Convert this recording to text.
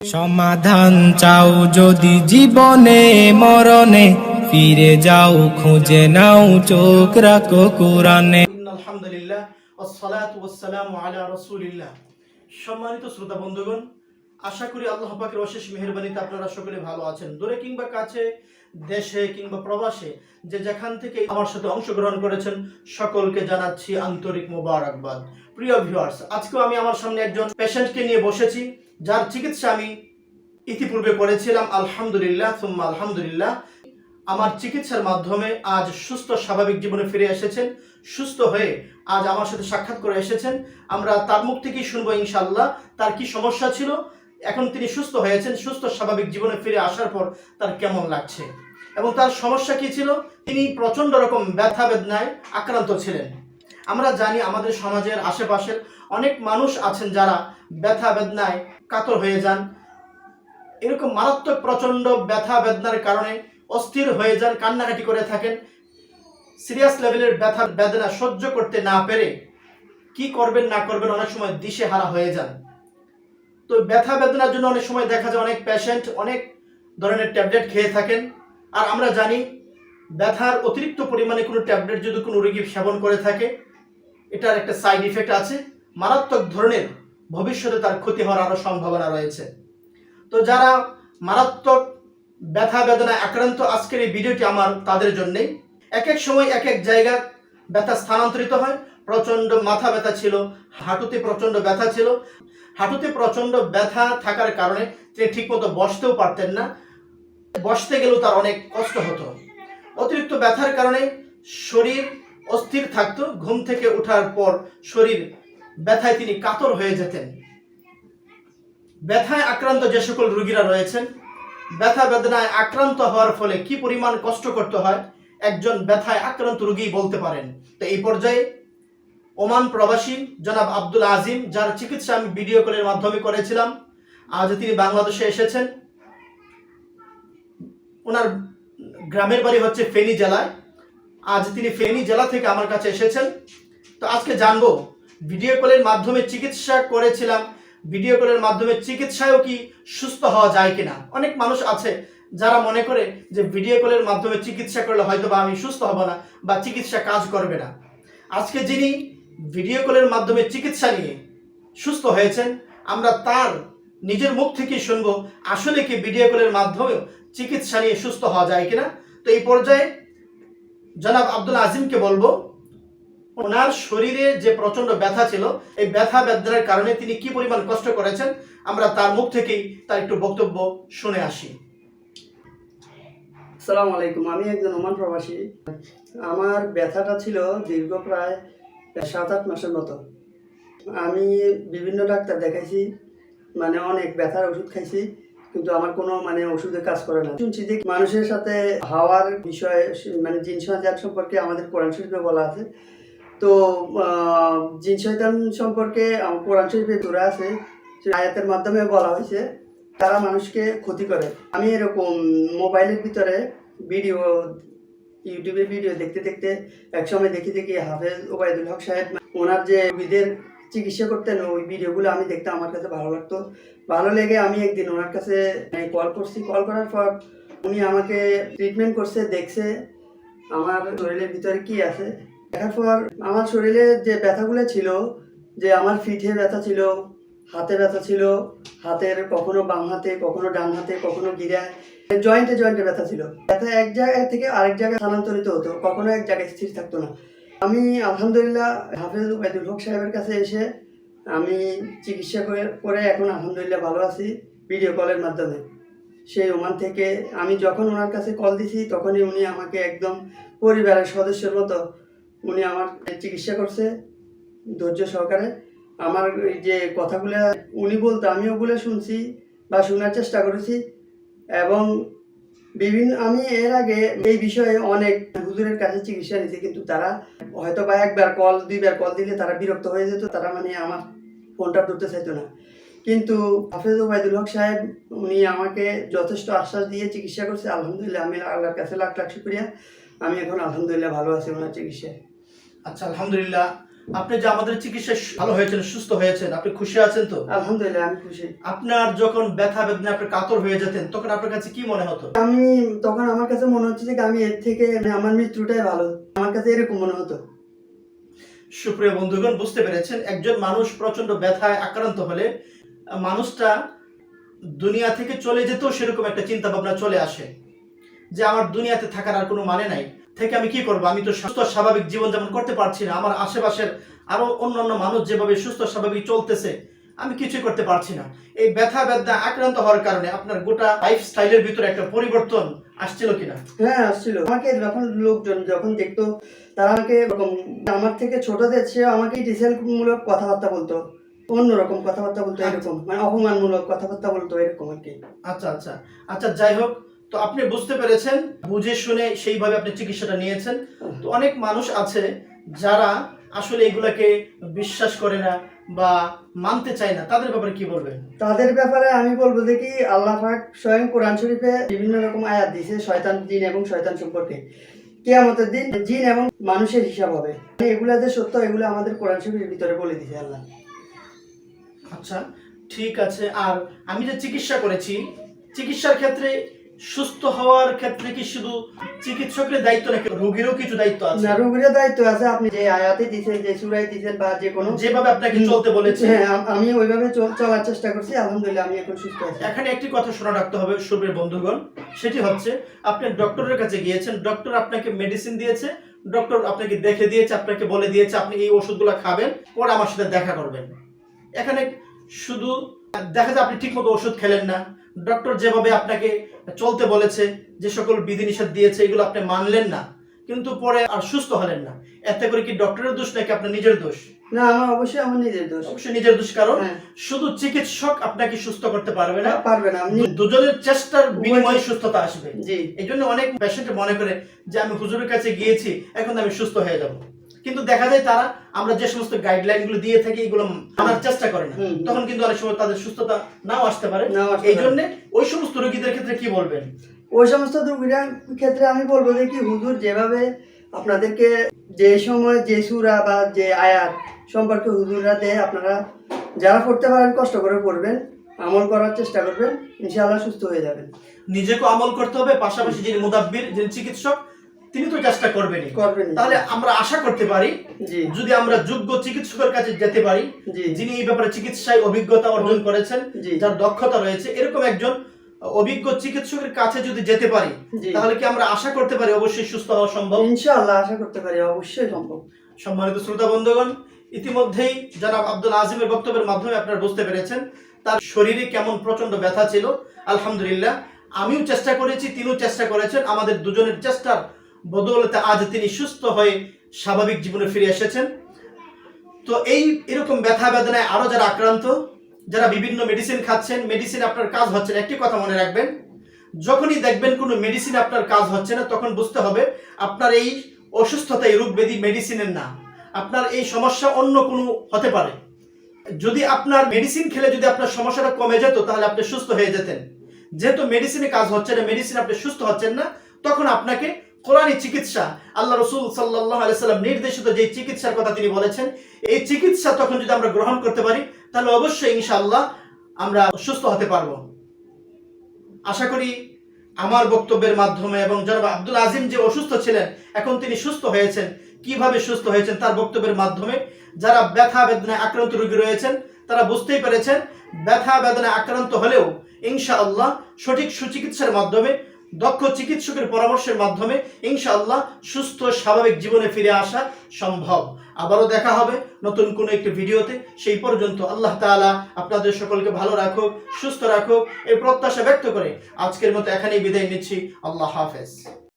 সমাধান চাও যদি জীবনে মরণে, ফিরে যাও খুঁজে নাও চোখ রাখো কোরআনে। আলহামদুলিল্লাহ ওয়াসসালাতু ওয়াসসালামু আলা রাসূলিল্লাহ। সম্মানিত শ্রোতা বন্ধুগণ, আশা করি আল্লাহ পাকের অশেষ মেহেরবানিতে আপনারা সকলে ভালো আছেন। দূরে কিংবা কাছে, দেশে কিংবা প্রবাসে, যে যেখান থেকে আমার সাথে অংশগ্রহণ করেছেন সকলকে জানাচ্ছি আন্তরিক মোবারকবাদ। প্রিয় ভিউয়ার্স, আজকেও আমি আমার সামনে একজন পেশেন্টকে নিয়ে বসেছি, যার চিকিৎসা আমি ইতিপূর্বে করেছিলাম। আলহামদুলিল্লাহ সুম্মা আলহামদুলিল্লাহ, আমার চিকিৎসার মাধ্যমে আজ সুস্থ স্বাভাবিক জীবনে ফিরে এসেছেন। সুস্থ হয়ে আজ আমার সাথে সাক্ষাৎ করে এসেছেন। আমরা তার মুখ থেকেই শুনবো ইনশাআল্লাহ তার কি সমস্যা ছিল, এখন তিনি সুস্থ হয়েছেন, সুস্থ স্বাভাবিক জীবনে ফিরে আসার পর তার কেমন লাগছে এবং তার সমস্যা কি ছিল। তিনি প্রচণ্ড রকম ব্যথা বেদনায় আক্রান্ত ছিলেন। আমরা জানি আমাদের সমাজের আশেপাশের অনেক মানুষ আছেন যারা ব্যথা বেদনায় কাতর হয়ে যান। এরকম মারাত্মক প্রচণ্ড ব্যথা বেদনার কারণে অস্থির হয়ে যান, কান্নাকাটি করে থাকেন। সিরিয়াস লেভেলের ব্যথা বেদনা সহ্য করতে না পেরে কি করবেন না করবেন অনেক সময় দিশেহারা হয়ে যান। তো ব্যথা বেদনার জন্য অনেক সময় দেখা যায় অনেক পেশেন্ট অনেক ধরনের ট্যাবলেট খেয়ে থাকেন। আর আমরা জানি ব্যথার অতিরিক্ত পরিমাণে কোনো ট্যাবলেট যদি কোনো রোগী সেবন করে থাকে, এটার একটা সাইড ইফেক্ট আছে, মারাত্মক ধরনের ভবিষ্যতে তার ক্ষতি হওয়ার আরও সম্ভাবনা রয়েছে। তো যারা মারাত্মক ব্যথা বেদনায় আক্রান্ত, আজকের এই ভিডিওটি আমার তাদের জন্যেই। এক এক সময় এক এক জায়গার ব্যথা স্থানান্তরিত হয়। প্রচণ্ড মাথা ব্যথা ছিল, হাঁটুতে প্রচণ্ড ব্যথা ছিল। হাঁটুতে প্রচণ্ড ব্যথা থাকার কারণে তিনি ঠিকমতো বসতেও পারতেন না, বসতে গেলেও তার অনেক কষ্ট হতো। অতিরিক্ত ব্যথার কারণে শরীর অস্থির থাকতো, ঘুম থেকে ওঠার পর শরীর ব্যথায় তিনি কাতর হয়ে যেতেন। ব্যথায় আক্রান্ত যে সকল রোগীরা রয়েছেন, ব্যথা বেদনায় আক্রান্ত হওয়ার ফলে কি পরিমাণ কষ্ট করতে হয় একজন ব্যথায় আক্রান্ত রোগী বলতে পারেন। তো এই পর্যায়ে ওমান প্রবাসী জনাব আব্দুল আজিম, যার চিকিৎসা আমি ভিডিও কলের মাধ্যমে করেছিলাম, আজ তিনি বাংলাদেশে এসেছেন। ওনার গ্রামের বাড়ি হচ্ছে ফেনী জেলায়। আজ তিনি ফেনী জেলা থেকে আমার কাছে এসেছেন। তো আজকে জানবো ভিডিও কলের মাধ্যমে চিকিৎসা করেছিলাম, ভিডিও কলের মাধ্যমে চিকিৎসায়ও কি সুস্থ হওয়া যায় কিনা। অনেক মানুষ আছে যারা মনে করে যে ভিডিও কলের মাধ্যমে চিকিৎসা করলে হয়তো বা আমি সুস্থ হব না বা চিকিৎসা কাজ করবে না। আজকে যিনি ভিডিও কলের মাধ্যমে চিকিৎসা নিয়ে সুস্থ হয়েছেন, আমরা তার নিজের মুখ থেকেই শুনবো আসলে কি ভিডিও কলের মাধ্যমে চিকিৎসা নিয়ে সুস্থ হওয়া যায় কিনা। তো এই পর্যায়ে জনাব আব্দুল আজিমকে বলবো ওনার শরীরে যে প্রচন্ড ব্যথা ছিল, এই ব্যথা বেদনার কারণে তিনি কি পরিমাণ কষ্ট করেছেন, আমরা তার মুখ থেকেই তার একটু বক্তব্য শুনে আসি। আসসালামু আলাইকুম, আমি একজন ওমান প্রবাসী। আমার ব্যথাটা ছিল দীর্ঘ প্রায় 7-8 মাসের মতো। আমি বিভিন্ন ডাক্তার দেখাইছি, অনেক ব্যথার ওষুধ খাইছি, কিন্তু আমার কোনো ওষুধে কাজ করে না। শুনছি যে মানুষের সাথে হাওয়ার বিষয়ে জিন শয়তান সম্পর্কে আমাদের কোরআন শরীফে বলা আছে। তো জিন শয়তান সম্পর্কে কোরআন শরীফে সূরা আছে, সেই আয়াতের মাধ্যমে বলা হয়েছে তারা মানুষকে ক্ষতি করে। আমি এরকম মোবাইলের ভিতরে ভিডিও, ইউটিউবে ভিডিও দেখতে দেখতে একসময় দেখি হাফেজ ওবায়দুল হক সাহেব ওনার যে রোগীদের চিকিৎসা করতেন, ওই ভিডিওগুলো আমি দেখতাম, আমার কাছে ভালো লাগতো। ভালো লেগে আমি একদিন ওনার কাছে কল করছি। কল করার পর উনি আমাকে ট্রিটমেন্ট করছে, দেখছে আমার শরীরের ভিতরে কি আছে। দেখার পর আমার শরীরে যে ব্যথাগুলো ছিল, যে আমার পিঠে ব্যথা ছিল, হাতে ব্যথা ছিল, হাতের কখনো বাম হাতে, কখনো ডান হাতে, কখনো গিরায়, জয়েন্টে জয়েন্টে ব্যথা ছিল। ব্যথা এক জায়গা থেকে আরেক জায়গায় স্থানান্তরিত হতো, কখনো এক জায়গায় স্থির থাকতো না। আমি আলহামদুলিল্লাহ হাফেজ ওবায়দুল হক সাহেবের কাছে এসে আমি চিকিৎসা করে এখন আলহামদুলিল্লাহ ভালো আছি ভিডিও কলের মাধ্যমে। সেই ওমান থেকে আমি যখন ওনার কাছে কল দিছি, তখনই উনি আমাকে একদম পরিবারের সদস্যের মতো উনি আমার চিকিৎসা করছে ধৈর্য সহকারে। আমার যে কথাগুলো উনি বলতো আমি ওগুলো শুনছি বা শোনার চেষ্টা করেছি, এবং আমি এর আগে এই বিষয়ে অনেক হুজুরের কাছে চিকিৎসা নিয়েছি, কিন্তু তারা হয়তো বা একবার কল 2বার কল দিলে তারা বিরক্ত হয়ে যেত, তারা আমার ফোনটা ধরতে চাইতো না। কিন্তু হাফেজ ওবায়দুল হক সাহেব উনি আমাকে যথেষ্ট আশ্বাস দিয়ে চিকিৎসা করছে। আলহামদুলিল্লাহ, আমি আল্লাহর কাছে লাখ লাখ শুকরিয়া। আমি এখন আলহামদুলিল্লাহ ভালো আছি ওনার চিকিৎসায়। আচ্ছা, আলহামদুলিল্লাহ। আপনি যে আমাদের চিকিৎসায় ভালো হয়েছেন, সুস্থ হয়েছেন, আপনি খুশি আছেন তো? আলহামদুলিল্লাহ, আমি খুশি। আপনার যখন ব্যথা বেদনা আপনি কাতর হয়ে যেতেন তখন আপনার কাছে কি মনে হতো? আমি তখন আমার কাছে মনে হচ্ছে যে আমি এর থেকে আমার মৃত্যুটাই ভালো, আমার কাছে এরকম মনে হতো। সুপ্রিয় বন্ধুগণ, বুঝতে পেরেছেন, একজন মানুষ প্রচন্ড ব্যথায় আক্রান্ত হলে মানুষটা দুনিয়া থেকে চলে যেতেও সেরকম একটা চিন্তা ভাবনা চলে আসে যে আমার দুনিয়াতে থাকার আর কোনো মানে নাই, থেকে আমি কি করব, আমি তো সুস্থ স্বাভাবিক জীবনযাপন করতে পারছি না, আমার আশেপাশের আরো অন্যান্য মানুষ যেভাবে সুস্থ স্বাভাবিক চলতেছে আমি কিছুই করতে পারছি না। এই ব্যথা বেদনা আক্রান্ত হওয়ার কারণে আপনার গোটা লাইফস্টাইলের ভিতরে একটা পরিবর্তন আসছিল কিনা? হ্যাঁ, আসছিল। আমাকে যখন লোকজন যখন দেখতো, তারা আমাকে আমার থেকে ছোটদের সে আমাকে ডিসেলমূলক কথাবার্তা বলতো, অন্যরকম কথাবার্তা বলতো, এরকম মানে অপমানমূলক কথাবার্তা বলতো, এরকম আর কি। আচ্ছা আচ্ছা আচ্ছা, যাই হোক, তো আপনি বুঝতে পেরেছেন, বুঝে শুনে সেইভাবে আপনি চিকিৎসাটা নিয়েছেন। তো অনেক মানুষ আছে যারা আসলে এগুলাকে বিশ্বাস করে না বা মানতে চায় না, তাদের ব্যাপারে কি বলবেন? তাদের ব্যাপারে আমি বলবো যে কি, আল্লাহ পাক স্বয়ং কোরআন শরীফে বিভিন্ন রকম আয়াত দিয়েছে শয়তান, জিন এবং শয়তান সম্পর্কে। কিয়ামতের দিন জিন এবং মানুষের হিসাব হবে, এগুলা যে সত্য, এগুলো আমাদের কোরআন শরীফের ভিতরে বলে দিয়েছে আল্লাহ। আচ্ছা, ঠিক আছে। আর আমি যে চিকিৎসা করেছি, চিকিৎসার ক্ষেত্রে সুস্থ হওয়ার ক্ষেত্রে কি শুধু চিকিৎসকের দায়িত্ব নাকি রোগীরও কিছু দায়িত্ব আছে? না, রোগীর দায়িত্ব আছে। আপনি যে আয়াতে দিয়েছেন, যে সূরায় দিয়েছেন, বা যে কোনো যেভাবে আপনাকে চলতে বলেছে, হ্যাঁ, আমি ওইভাবে চলার চেষ্টা করছি। আলহামদুলিল্লাহ, আমি এখন সুস্থ আছি। এখানে একটি কথা শোনা রাখতে হবে সুপ্রিয় বন্ধুগণ, সেটি হচ্ছে আপনি ডক্টরের কাছে গিয়েছেন, ডক্টর আপনাকে মেডিসিন দিয়েছে, ডক্টর আপনাকে দেখে দিয়েছে, আপনাকে বলে দিয়েছে আপনি এই ওষুধগুলো খাবেন, পরে আমার সাথে দেখা করবেন। এখানে শুধু দেখা যায় আপনি ঠিকমতো ওষুধ খেলেন না, ডক্টর যেভাবে আপনাকে চলতে বলেছে, যে সকল বিধিনিষেধ দিয়েছে এগুলো আপনি মানলেন না, কিন্তু পরে আর সুস্থ হলেন না, এতে করে কি ডক্টরের দোষ নাকি আপনার নিজের দোষ? না, অবশ্যই আমার নিজের দোষ। অবশ্যই নিজের দোষ, কারণ হ্যাঁ। শুধু চিকিৎসক আপনাকে সুস্থ করতে পারবে না, পারবে না। দুজনের চেষ্টার বিনিময়ে সুস্থতা আসবে। জি। এই জন্য অনেক পেশেন্ট মনে করে যে আমি হুজুরের কাছে গিয়েছি, এখন আমি সুস্থ হয়ে যাব, কিন্তু দেখা যায় তারা আমরা যে সমস্ত গাইডলাইন গুলো দিয়ে থাকি এগুলো মানার চেষ্টা করে না, তখন কিন্তু অনেক সময় তাদের সুস্থতা নাও আসতে পারে। এই জন্য ওই সমস্ত রোগীদের ক্ষেত্রে কি বলবেন? ওই সমস্ত রোগীদের ক্ষেত্রে আমি বলবো যে কি, হুজুর যেভাবে আপনাদেরকে যে সময় যে সূরা বা যে আয়াত সম্পর্কে হুজুররা দেয়, আপনারা যারা পড়তে পারেন কষ্ট করে পড়বেন, আমল করার চেষ্টা করবেন, ইনশাআল্লাহ সুস্থ হয়ে যাবেন। নিজেকে আমল করতে হবে, পাশাপাশি যিনি মুদাব্বির, যিনি চিকিৎসক, তিনি তো চেষ্টা করবেনই। তাহলে আমরা আশা করতে পারি যদি আমরা যোগ্য চিকিৎসকের কাছে যেতে পারি, যিনি এই ব্যাপারে চিকিৎসায় অভিজ্ঞতা অর্জন করেছেন, যার দক্ষতা রয়েছে, এরকম একজন অভিজ্ঞ চিকিৎসকের কাছে যদি যেতে পারি, তাহলে কি আমরা আশা করতে পারি অবশ্যই সুস্থ হওয়া সম্ভব? ইনশাআল্লাহ আশা করতে পারি, অবশ্যই সম্ভব। সম্মানিত শ্রোতা বন্ধুগণ, ইতিমধ্যেই জনাব আব্দুল আজিমের বক্তব্যের মাধ্যমে আপনারা বুঝতে পেরেছেন তার শরীরে কেমন প্রচন্ড ব্যথা ছিল। আলহামদুলিল্লাহ, আমিও চেষ্টা করেছি, তিনিও চেষ্টা করেছেন, আমাদের দুজনের চেষ্টার বদৌলতে আজ তিনি সুস্থ হয়ে স্বাভাবিক জীবনে ফিরে এসেছেন। তো এরকম ব্যথা বেদনায় আরো যারা আক্রান্ত, যারা বিভিন্ন মেডিসিন খাচ্ছেন, মেডিসিন আপনার কাজ হচ্ছে না, একটি কথা মনে রাখবেন, যখনই দেখবেন কোনো মেডিসিন আপনার কাজ হচ্ছে না, তখন বুঝতে হবে আপনার এই অসুস্থতা, এই রোগ ব্যাধি মেডিসিনের না, আপনার এই সমস্যা অন্য কোনো হতে পারে। যদি আপনার মেডিসিন খেলে যদি আপনার সমস্যাটা কমে যেত, তাহলে আপনি সুস্থ হয়ে যেতেন। যেহেতু মেডিসিনে কাজ হচ্ছে না, মেডিসিন আপনি সুস্থ হচ্ছেন না, তখন আপনাকে কোরআনী চিকিৎসা, আল্লাহ রাসূল সাল্লাল্লাহু আলাইহি সাল্লাম নির্দেশিত যে চিকিৎসার কথা তিনি বলেছেন, এই চিকিৎসা তখন যদি আমরা গ্রহণ করতে পারি, তাহলে অবশ্যই ইনশাআল্লাহ আমরা সুস্থ হতে পারবো। আশা করি আমার বক্তব্যের মাধ্যমে এবং জনাব আব্দুল আজিম যে অসুস্থ ছিলেন, এখন তিনি সুস্থ হয়েছেন, কিভাবে সুস্থ হয়েছেন তার বক্তব্যের মাধ্যমে যারা ব্যথা বেদনায় আক্রান্ত রোগী রয়েছেন তারা বুঝতেই পেরেছেন, ব্যথা বেদনায় আক্রান্ত হলেও ইনশাআল্লাহ সঠিক সুচিকিৎসার মাধ্যমে, দক্ষ চিকিৎসকের পরামর্শের মাধ্যমে ইনশাআল্লাহ সুস্থ স্বাভাবিক জীবনে ফিরে আসা সম্ভব। আবারও দেখা হবে নতুন কোনো একটি ভিডিওতে। সেই পর্যন্ত আল্লাহ তাআলা আপনাদের সকলকে ভালো রাখুক, সুস্থ রাখুক, এই প্রত্যাশা ব্যক্ত করে আজকের মতো এখানেই বিদায় নিচ্ছি। আল্লাহ হাফেজ।